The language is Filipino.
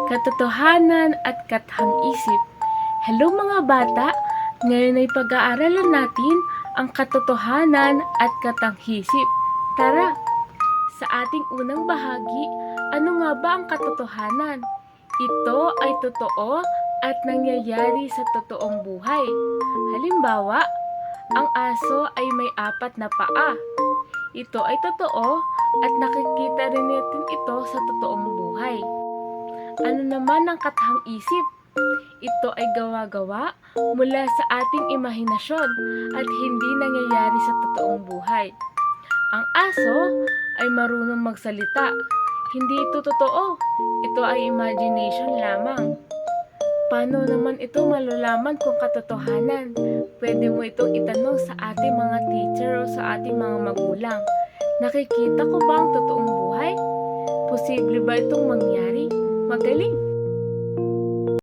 katotohanan at kathang-isip. Hello mga bata! Ngayon ay pag-aaralan natin ang katotohanan at kathang-isip. Tara! Sa ating unang bahagi, ano nga ba ang katotohanan? Ito ay totoo at nangyayari sa totoong buhay. Halimbawa, ang aso ay may 4 na paa. Ito ay totoo at nakikita rin natin ito sa totoong buhay. Ano naman ang kathang-isip? Ito ay gawa-gawa mula sa ating imahinasyon at hindi nangyayari sa totoong buhay. Ang aso ay marunong magsalita. Hindi ito totoo. Ito ay imagination lamang. Paano naman ito malalaman kung katotohanan? Pwede mo itong itanong sa ating mga teacher o sa ating mga magulang. Nakikita ko ba ang totoong buhay? Posible ba itong mangyari? Magaling!